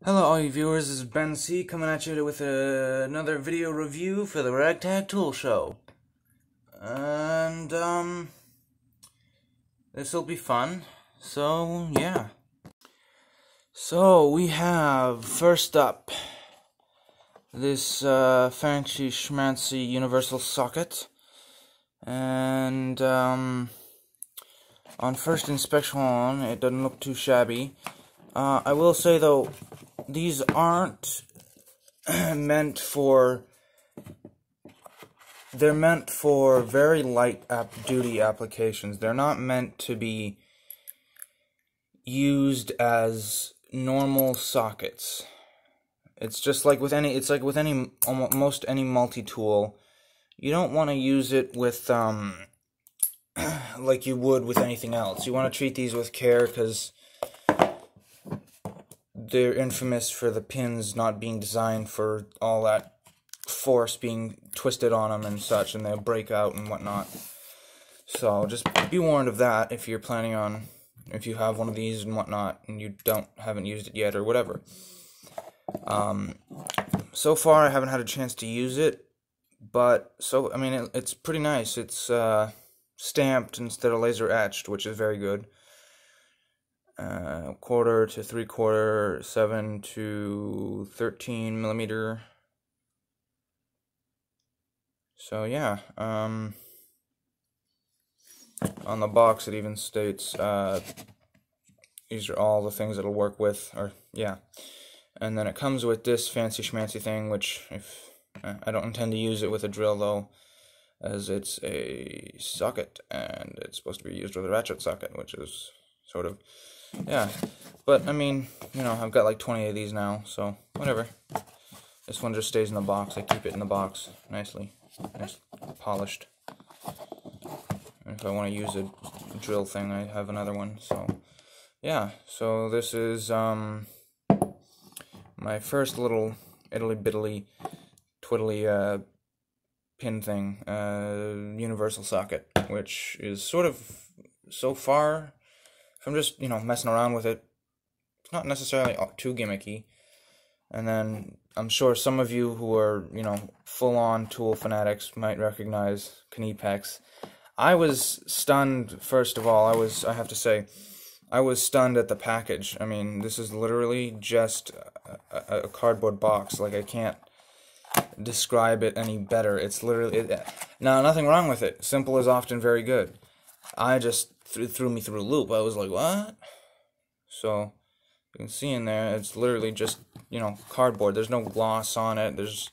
Hello all you viewers, this is Ben C coming at you with another video review for the Ragtag Tool Show. And, this'll be fun. So, yeah. So, we have, first up, this, fancy schmancy universal socket. And, on first inspection, it doesn't look too shabby. I will say, though, these aren't meant for... They're meant for very light duty applications. They're not meant to be used as normal sockets. It's just like with any, it's like with any, almost any multi-tool. You don't want to use it with, like you would with anything else. You want to treat these with care because they're infamous for the pins not being designed for all that force being twisted on them and such, and they'll break out and whatnot. So just be warned of that if you're planning on, if you have one of these and whatnot and you haven't used it yet or whatever. So far I haven't had a chance to use it, but I mean it's pretty nice. It's stamped instead of laser etched, which is very good. 1/4 to 3/4, 7 to 13 millimeter. So yeah, on the box it even states these are all the things it'll work with, or yeah. And then it comes with this fancy schmancy thing, which I don't intend to use it with a drill though, as it's a socket and it's supposed to be used with a ratchet socket, which is sort of, yeah. But I mean, you know, I've got like 20 of these now, so whatever. This one just stays in the box. I keep it in the box nicely. Nice, polished. And if I want to use a drill thing, I have another one. So, yeah. So this is my first little Italy Biddly Twiddly pin thing, universal socket, which is sort of, so far, if I'm just, you know, messing around with it, it's not necessarily too gimmicky. And then I'm sure some of you who are, you know, full-on tool fanatics might recognize Knipex. I was stunned, first of all. I have to say, I was stunned at the package. I mean, this is literally just a cardboard box. Like, I can't describe it any better. It's literally... Now, nothing wrong with it. Simple is often very good. I just threw me through a loop. I was like, what? So, you can see in there, it's literally just, you know, cardboard. There's no gloss on it. There's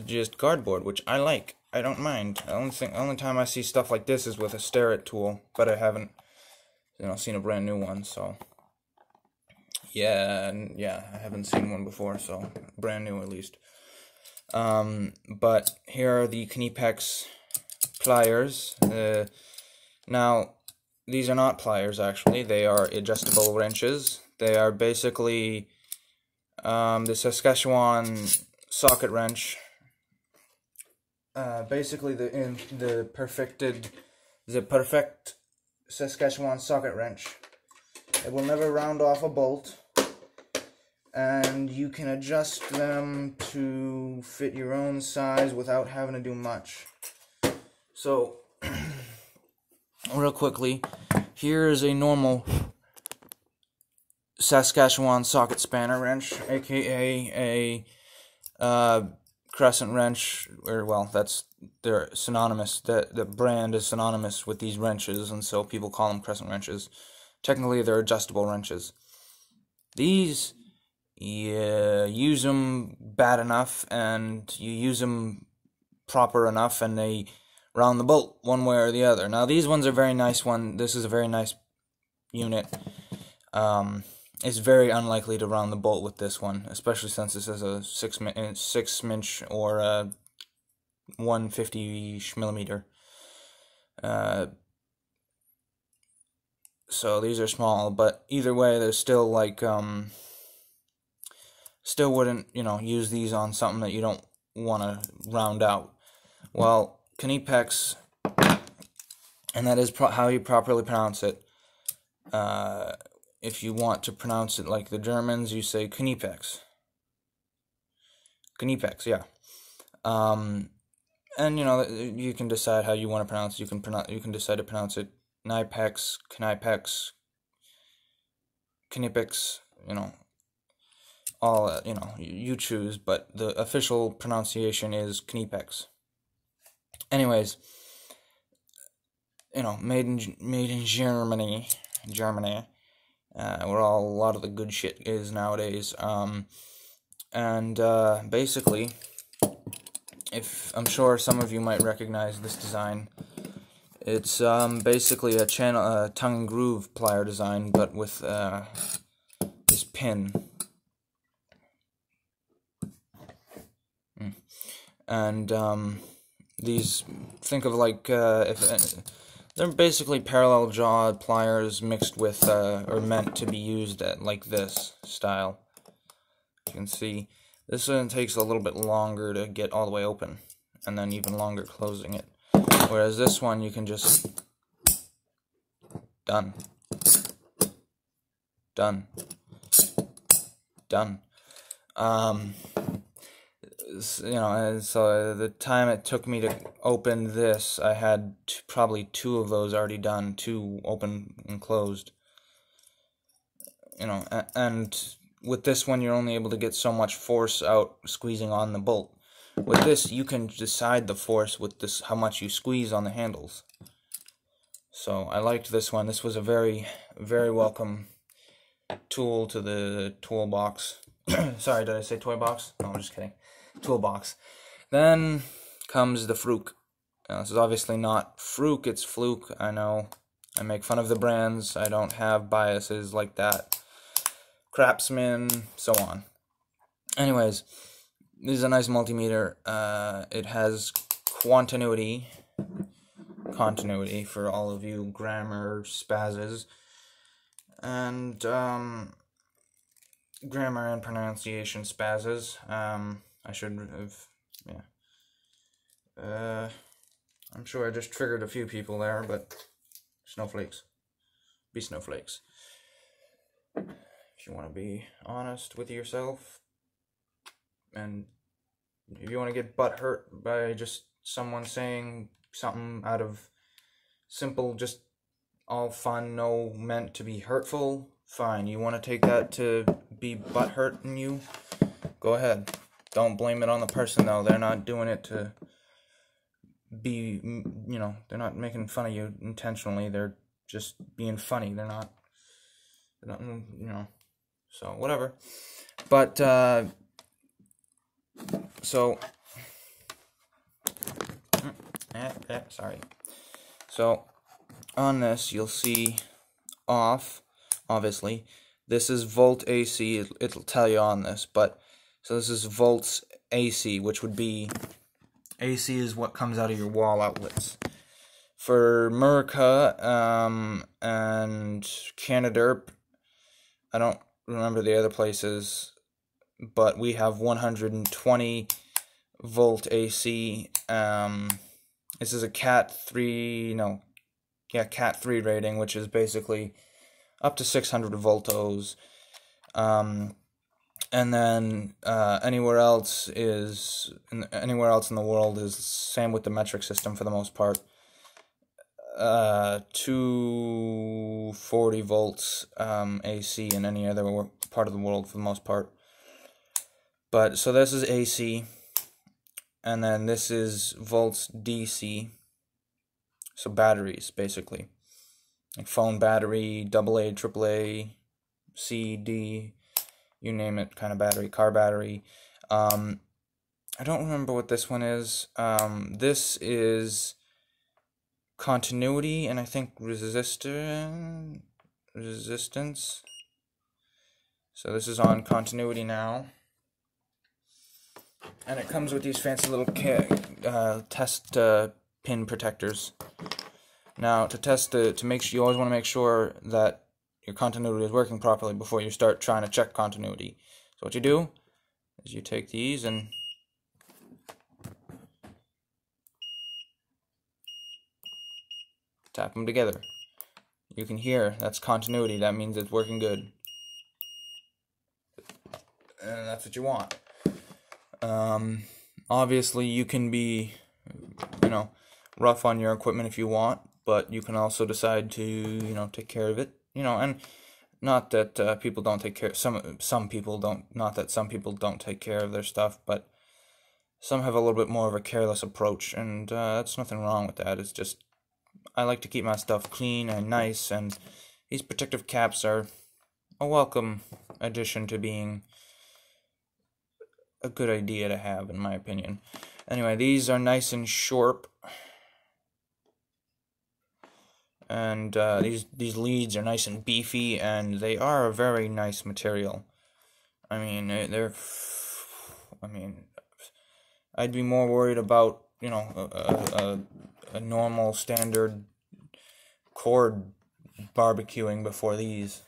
just cardboard, which I like. I don't mind. The only time I see stuff like this is with a Starrett tool, but I haven't, you know, seen a brand new one. So yeah, and yeah, I haven't seen one before, so brand new at least. But here are the Knipex pliers. Now, these are not pliers actually. They are adjustable wrenches. They are basically the Saskatchewan socket wrench. Basically the perfect Saskatchewan socket wrench. It will never round off a bolt, and you can adjust them to fit your own size without having to do much. So, real quickly, here is a normal Saskatchewan socket spanner wrench, aka a crescent wrench, or well, they're synonymous. The brand is synonymous with these wrenches, and so people call them crescent wrenches. Technically, they're adjustable wrenches. These, you use them bad enough, and you use them proper enough, and they round the bolt one way or the other. Now, these ones are very nice. This is a very nice unit. It's very unlikely to round the bolt with this one, especially since this is a 6" or a 150 millimeter. So these are small, but either way, they're still like, still wouldn't, you know, use these on something that you don't want to round out. Well, Knipex, and that is how you properly pronounce it, if you want to pronounce it like the Germans, you say Kniepex. Kniepex, yeah. And you know, you can decide how you want to pronounce it. You can decide to pronounce it Knipex, Knipex, Knipex, you know, all, you know, you choose, but the official pronunciation is Kniepex. Anyways, you know, made in Germany, where a lot of the good shit is nowadays. And basically, if I'm sure some of you might recognize this design, it's basically a tongue and groove plier design, but with this pin. And these, think of like they're basically parallel jaw pliers mixed with or meant to be used at like this style. You can see this one takes a little bit longer to get all the way open, and then even longer closing it. Whereas this one, you can just done. You know, and so the time it took me to open this, I had probably 2 of those already done, 2 open and closed. You know, and with this one, you're only able to get so much force out squeezing on the bolt. With this, you can decide the force with this, how much you squeeze on the handles. So I liked this one. This was a very, very welcome tool to the toolbox. Sorry, did I say toy box? No, I'm just kidding. Toolbox. Then comes the Fruke. Now, this is obviously not Fruke, it's Fluke. I know. I make fun of the brands. I don't have biases like that. Craftsman, so on. Anyways, this is a nice multimeter. It has continuity for all of you grammar spazzes, and grammar and pronunciation spazzes. I should have, yeah. I'm sure I just triggered a few people there, but snowflakes. Be snowflakes. If you want to be honest with yourself, and if you want to get butt hurt by just someone saying something out of simple, just all fun, no meant to be hurtful, fine. You want to take that to be butt hurting you? Go ahead. Don't blame it on the person, though. They're not doing it to be, you know, they're not making fun of you intentionally. They're just being funny. They're not, you know, so whatever. But, so, sorry. So, on this, you'll see off, obviously. This is volt AC. It'll tell you on this, but so this is volts AC, which would be, AC is what comes out of your wall outlets. For Murica and Canaderp, I don't remember the other places, but we have 120 volt AC. This is a Cat 3 rating, which is basically up to 600 voltos. And then anywhere else in the world is same with the metric system for the most part. 240 volts AC in any other part of the world for the most part. But so this is AC, and then this is volts DC. So batteries, basically, like phone battery, AA, AAA, C, D, you name it, kind of battery, car battery. I don't remember what this one is. This is continuity, and I think resistance. So this is on continuity now, and it comes with these fancy little test pin protectors. Now, to make sure, you always want to make sure that your continuity is working properly before you start trying to check continuity. So what you do is you take these and tap them together. You can hear, that's continuity, that means it's working good. And that's what you want. Obviously you can be, rough on your equipment if you want, but you can also decide to, take care of it, and not that people don't take care, some people don't, not that some people don't take care of their stuff, but some have a little bit more of a careless approach, and that's nothing wrong with that. It's just, I like to keep my stuff clean and nice, and these protective caps are a welcome addition to being a good idea to have, in my opinion. Anyway, these are nice and short, and these leads are nice and beefy, and they are a very nice material. I mean, I'd be more worried about, a normal standard cord barbecuing before these.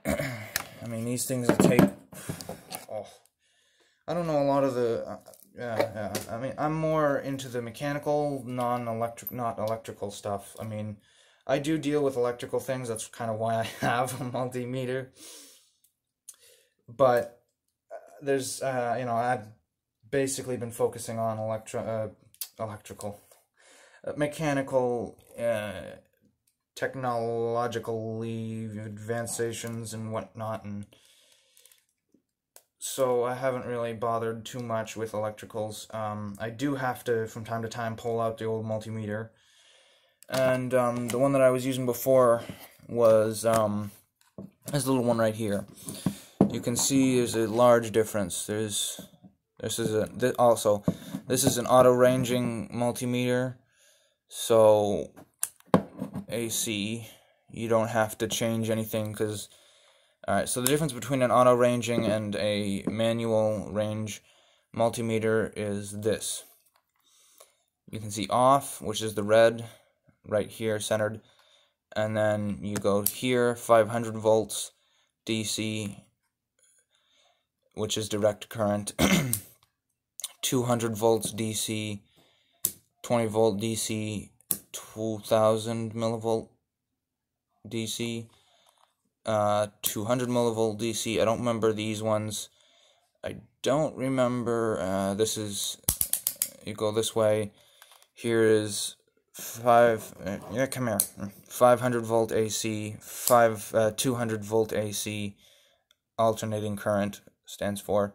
I mean, these things will take, I don't know a lot of the, I mean, I'm more into the mechanical, not electrical stuff. I mean, I do deal with electrical things, that's kind of why I have a multimeter. But there's, I've basically been focusing on mechanical, technologically advancements and whatnot, and so I haven't really bothered too much with electricals. I do have to, from time to time, pull out the old multimeter, and the one that I was using before was this little one right here. You can see there's a large difference. This is an auto-ranging multimeter, so AC, you don't have to change anything, because, alright, so the difference between an auto-ranging and a manual range multimeter is this. You can see off, which is the red, right here, centered, and then you go here, 500 volts DC, which is direct current, 200 volts DC, 20 volt DC, 2000 millivolt DC, 200 millivolt DC. I don't remember these ones. I don't remember, this is, you go this way, here is 500 volt AC, 200 volt AC, alternating current stands for,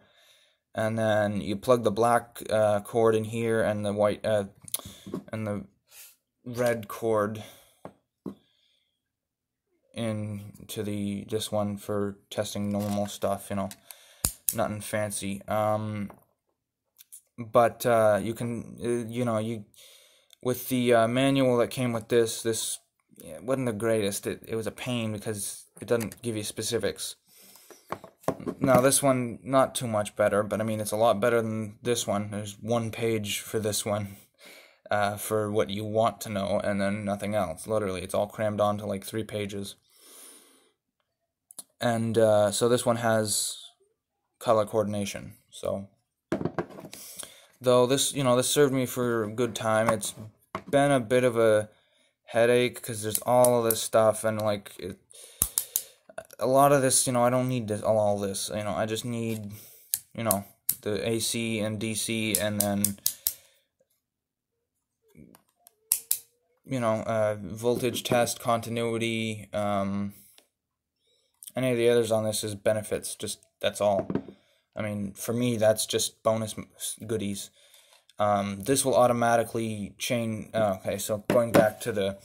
and then you plug the black cord in here, and the white and the red cord into this one for testing normal stuff, nothing fancy. But you can, with the manual that came with this wasn't the greatest. It was a pain because it doesn't give you specifics. Now this one, not too much better, but I mean, it's a lot better than this one. There's one page for this one, for what you want to know, and then nothing else. Literally, it's all crammed onto like 3 pages. And so this one has color coordination. So, though this, this served me for a good time, it's been a bit of a headache because there's all of this stuff, and like a lot of this, I don't need all this, I just need, the AC and DC, and then, voltage test, continuity, any of the others on this is benefits, just, that's all. I mean, for me, that's just bonus goodies. This will automatically change, okay, so going back to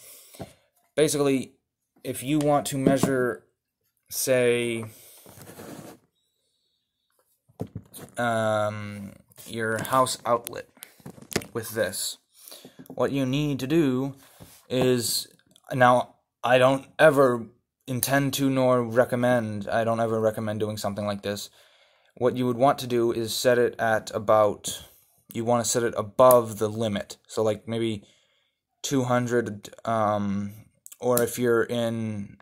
basically, if you want to measure, say, your house outlet with this, what you need to do is, now, I don't ever intend to, nor recommend, I don't ever recommend doing something like this. What you would want to do is set it at about, you want to set it above the limit, so like maybe 200, or if you're in,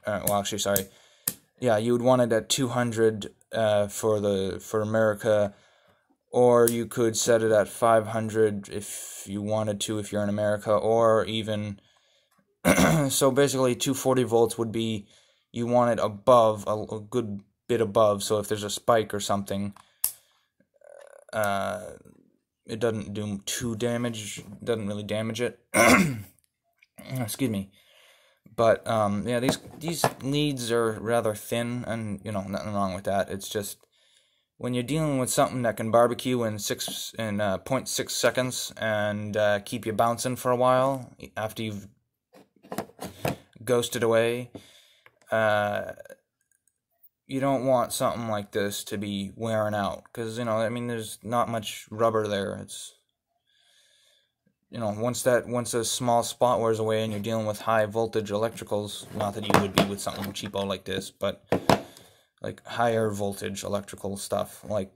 you would want it at 200 for America, or you could set it at 500 if you wanted to, if you're in America, or even So basically 240 volts would be, you want it above, a good bit above, so if there's a spike or something, it doesn't do too damage, doesn't really damage it. Excuse me. But yeah, these leads are rather thin, and nothing wrong with that. It's just when you're dealing with something that can barbecue in 0.6 seconds and keep you bouncing for a while after you've ghosted away, you don't want something like this to be wearing out, because there's not much rubber there. It's once a small spot wears away and you're dealing with high voltage electricals, not that you would be with something cheapo like this, but like higher voltage electrical stuff, like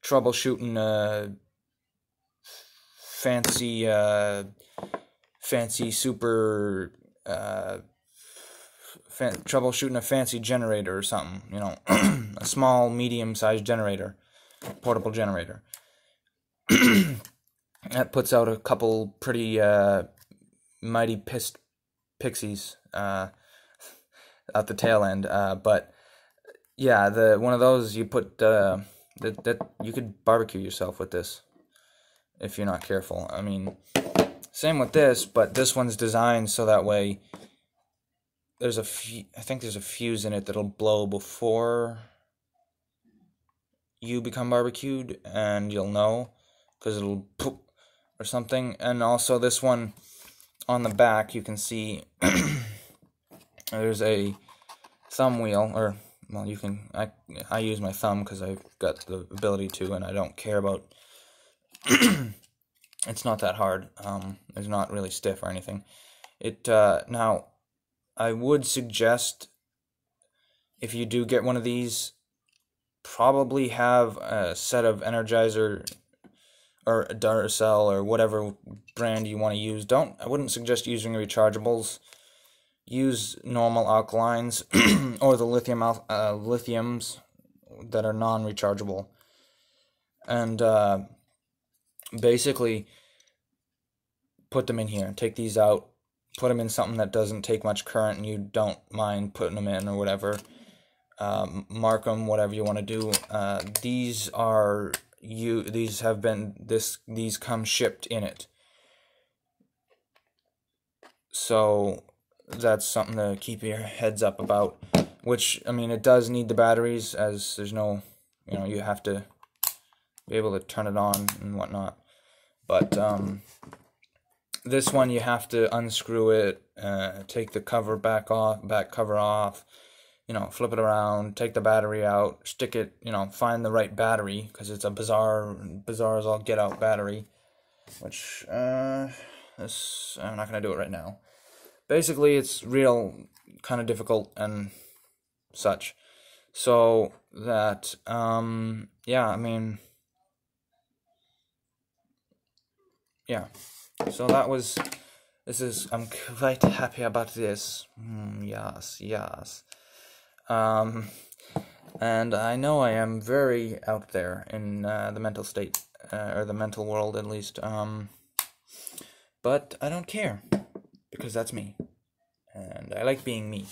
troubleshooting fancy super troubleshooting a fancy generator or something, a small medium-sized generator, portable generator. That puts out a couple pretty mighty pissed pixies at the tail end. But yeah, one of those you put that you could barbecue yourself with this if you're not careful. I mean, same with this, but this one's designed so that way I think there's a fuse in it that'll blow before you become barbecued, and you'll know, because it'll poop or something. And also this one on the back, you can see there's a thumb wheel, or well, I use my thumb because I've got the ability to, and I don't care about it's not that hard. It's not really stiff or anything. Now I would suggest, if you do get one of these, probably have a set of Energizer or Duracell or whatever brand you want to use. I wouldn't suggest using rechargeables. Use normal alkalines or the lithiums that are non-rechargeable. And basically put them in here. Take these out. Put them in something that doesn't take much current and you don't mind putting them in or whatever. Mark them, whatever you want to do. These come shipped in it. So that's something to keep your heads up about. Which, I mean, it does need the batteries, as there's no, you have to be able to turn it on and whatnot. But this one you have to unscrew it, take the back cover off, flip it around, take the battery out, stick it, find the right battery, because it's a bizarre as all get out battery, which I'm not gonna do it right now. Basically, it's real kind of difficult and such. So that yeah, I mean, yeah. So I'm quite happy about this. Yes. And I know I am very out there in the mental state, or the mental world at least. But I don't care, because that's me, and I like being me.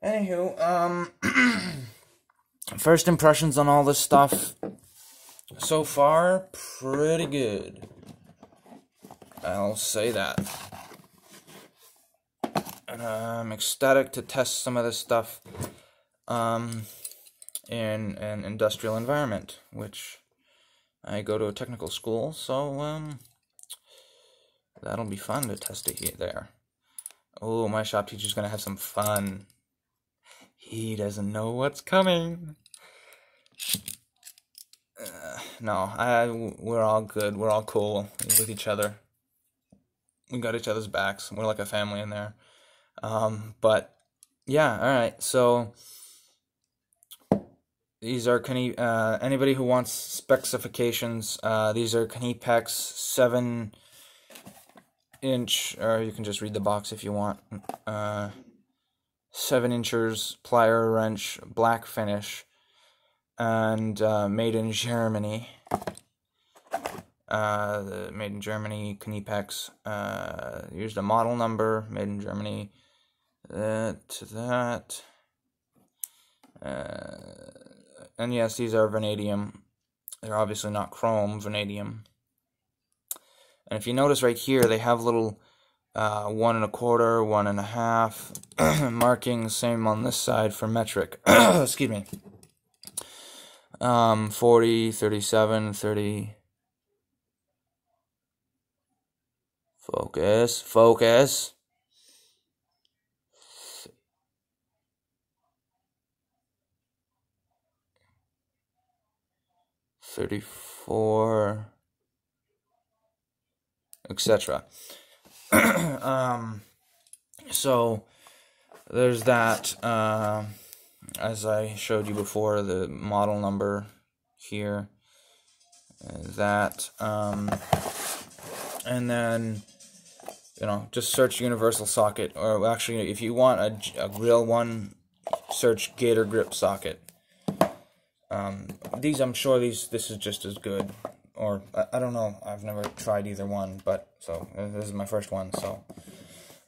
Anywho, first impressions on all this stuff so far, pretty good. I'll say that. And I'm ecstatic to test some of this stuff in an industrial environment, which I go to a technical school, so that'll be fun to test it there. Oh, my shop teacher's gonna have some fun. He doesn't know what's coming. No, we're all good. We're all cool with each other. We got each other's backs. We're like a family in there. But yeah, all right. So these are anybody who wants specifications. These are Knipex 7-inch, or you can just read the box if you want. 7 inches plier wrench, black finish, and made in Germany. made in Germany, Kniepex. Here's the model number, made in Germany. To that. And yes, these are vanadium. They're obviously not chrome, vanadium. And if you notice right here, they have little 1 1/4, 1 1/2 markings. Same on this side for metric. Excuse me. 40, 37, 30. Focus. 34, etc. So there's that. As I showed you before, the model number here. That. And then, just search universal socket, or actually, if you want a real one, search Gator grip socket. I'm sure this is just as good, or I don't know. I've never tried either one, but so this is my first one. So,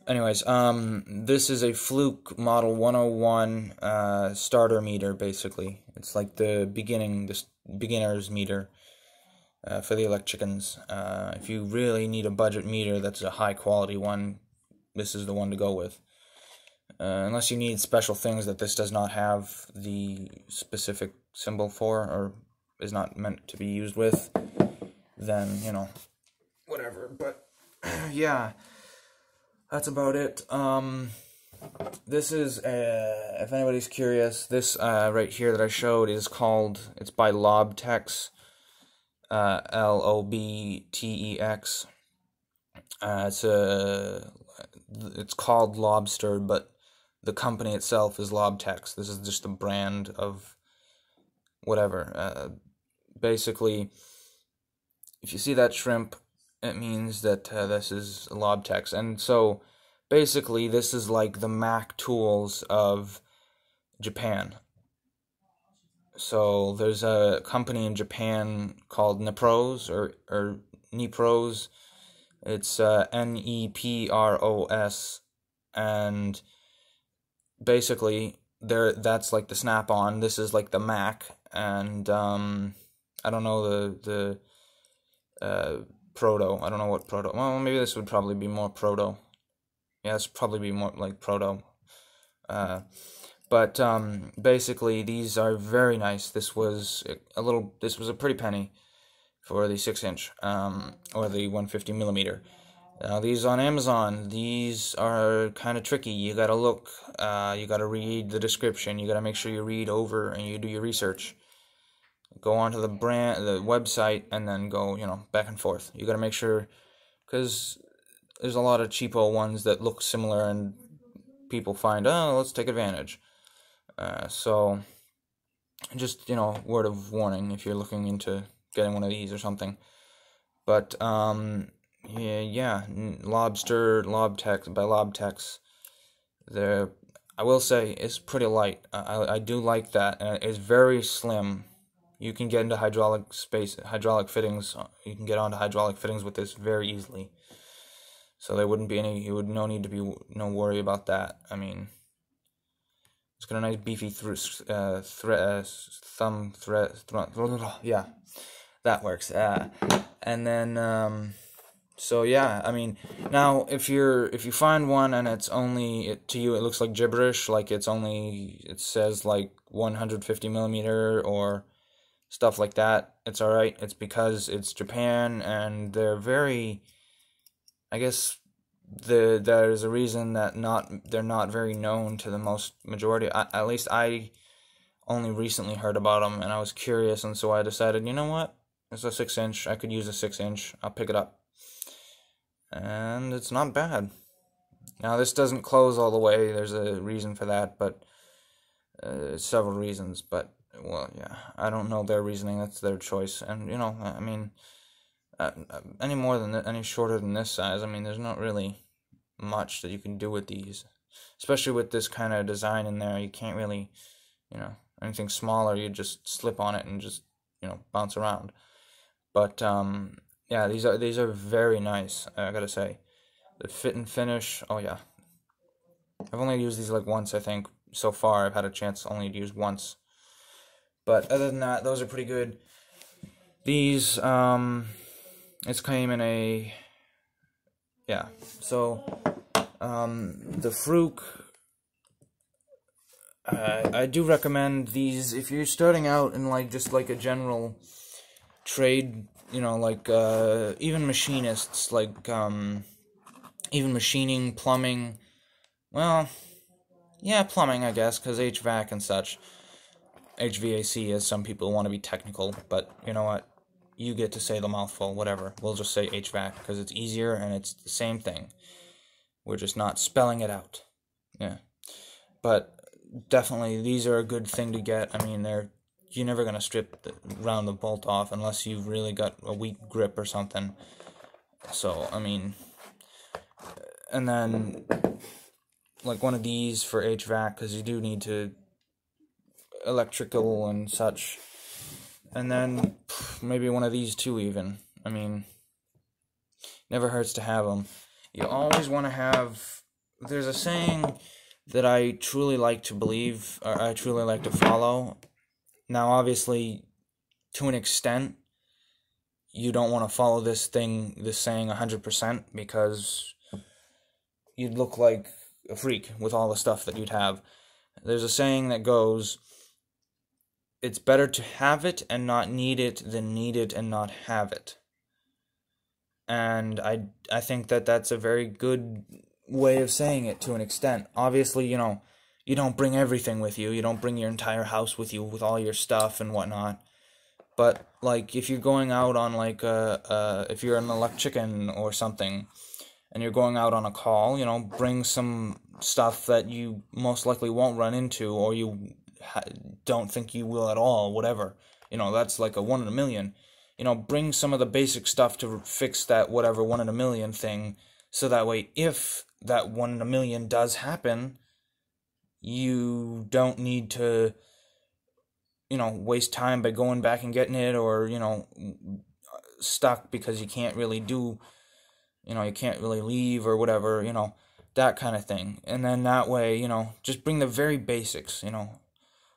anyways, this is a Fluke Model 101 starter meter. Basically, it's like the beginner's meter. For the electricians. If you really need a budget meter that's a high quality one, this is the one to go with. Unless you need special things that this does not have the specific symbol for, or is not meant to be used with, then, whatever. But, yeah, that's about it. This is, if anybody's curious, this right here that I showed it's by Lobtex. Lobtex. It's called Lobster, but the company itself is Lobtex. This is just a brand of whatever. Basically, if you see that shrimp, it means that this is Lobtex. And so, basically, this is like the Mac tools of Japan. So there's a company in Japan called Nepros or Nepros. It's Nepros, and basically that's like the Snap-on. This is like the Mac, and I don't know the Proto. I don't know what Proto. Well, maybe this would probably be more Proto. Yeah, this would probably be more like Proto. But basically, these are very nice. This was a pretty penny for the 6-inch, or the 150 millimeter. Now these on Amazon, these are kind of tricky. You gotta look, you gotta read the description. You gotta make sure you read over and you do your research. Go onto the website, and then go, back and forth. You gotta make sure, because there's a lot of cheapo ones that look similar, and people find, oh, let's take advantage. So, just, word of warning if you're looking into getting one of these or something. But, yeah, Lobtex, by Lobtex, I will say, it's pretty light. I do like that, and it's very slim. You can get into hydraulic fittings. You can get onto hydraulic fittings with this very easily. So there wouldn't be no need to be no worry about that. I mean, it's got a nice beefy thumb thread. Yeah, that works. And then so yeah, I mean, now if you find one and to you it looks like gibberish, like it says like 150 millimeter or stuff like that, it's alright. It's because it's Japan, and they're very, I guess there's a reason that they're not very known to the majority. At least I only recently heard about them, and I was curious, and so I decided, you know what? It's a 6-inch. I could use a 6-inch. I'll pick it up, and it's not bad. Now this doesn't close all the way. There's a reason for that, but several reasons. But well, yeah, I don't know their reasoning. That's their choice, and I mean. Any shorter than this size, I mean, there's not really much that you can do with these, especially with this kind of design in there. You can't really, anything smaller, you just slip on it and just, bounce around. But Yeah, these are very nice, I gotta say. The fit and finish, oh yeah. I've only used these like once, I think. So far, I've had a chance only to use once. But other than that, those are pretty good. These, it came in a, yeah. So, the Fruc, I do recommend these if you're starting out in like just like a general trade, like even machinists, like even machining, plumbing. Well, yeah, plumbing, I guess, because HVAC and such. HVAC, as some people want to be technical, but you know what? You get to say the mouthful, whatever. We'll just say HVAC because it's easier and it's the same thing. We're just not spelling it out. Yeah. But definitely, these are a good thing to get. I mean, you're never going to round the bolt off unless you've really got a weak grip or something. So, I mean, and then like one of these for HVAC because you do need to electrical and such. And then maybe one of these too even. I mean, never hurts to have them. You always want to have, there's a saying that I truly like to believe, or I truly like to follow. Now, obviously, to an extent, you don't want to follow this saying 100% because you'd look like a freak with all the stuff that you'd have. There's a saying that goes, it's better to have it and not need it than need it and not have it. And I think that that's a very good way of saying it to an extent. Obviously, you don't bring everything with you. You don't bring your entire house with you with all your stuff and whatnot. But, like, if you're going out on, like, if you're an electrician or something, and you're going out on a call, bring some stuff that you most likely won't run into, or you don't think you will at all, whatever. That's like a 1 in a million. Bring some of the basic stuff to fix that whatever 1 in a million thing, so that way, if that 1 in a million does happen, you don't need to, waste time by going back and getting it, or, stuck because you can't really do, you can't really leave or whatever, that kind of thing. And then that way, just bring the very basics,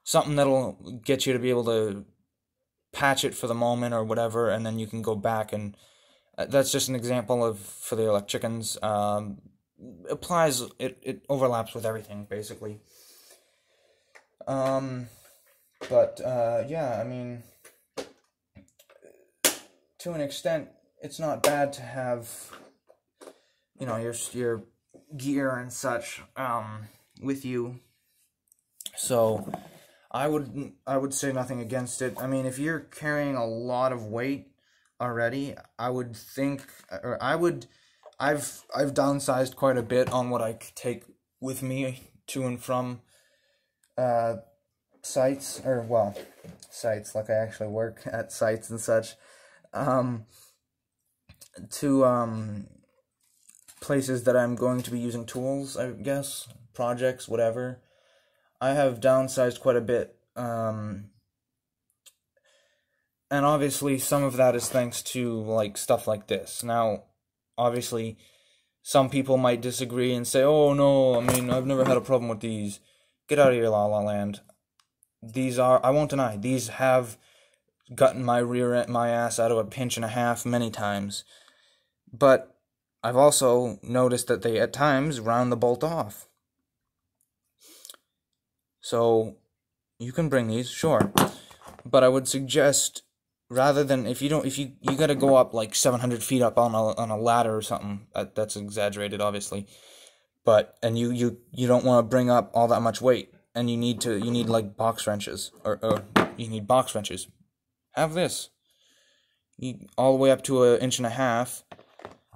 something that'll get you to be able to patch it for the moment or whatever, and then you can go back and that's just an example for the electricians. Applies, it overlaps with everything basically. But yeah, I mean, to an extent, it's not bad to have, your gear and such with you. So I would say nothing against it. I mean, if you're carrying a lot of weight already, I've downsized quite a bit on what I take with me to and from sites, like I actually work at sites and such, to places that I'm going to be using tools, I guess, projects, whatever. I have downsized quite a bit, and obviously some of that is thanks to, like, stuff like this. Now, obviously, some people might disagree and say, oh, no, I mean, I've never had a problem with these. Get out of your la-la land. I won't deny, these have gotten my ass out of a pinch and a half many times. But I've also noticed that they, at times, round the bolt off. So, you can bring these, sure. But I would suggest, rather than, if you gotta go up like 700 feet up on a ladder or something, that's exaggerated, obviously. But, and you don't want to bring up all that much weight, and you need like box wrenches, or you need box wrenches. Have this. All the way up to 1.5 inches,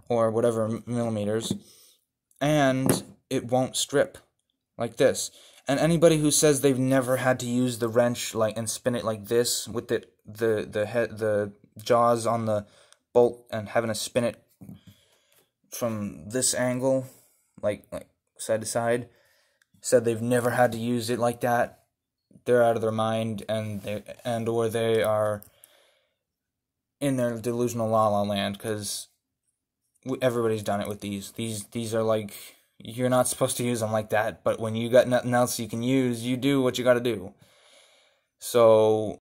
or whatever millimeters, and it won't strip, like this. And anybody who says they've never had to use the wrench and spin it like this with the jaws on the bolt and having to spin it from this angle, like side to side, said they've never had to use it like that, they're out of their mind, or they are in their delusional la la land, because everybody's done it with these. These are like, you're not supposed to use them like that, but when you got nothing else you can use, you do what you gotta do. So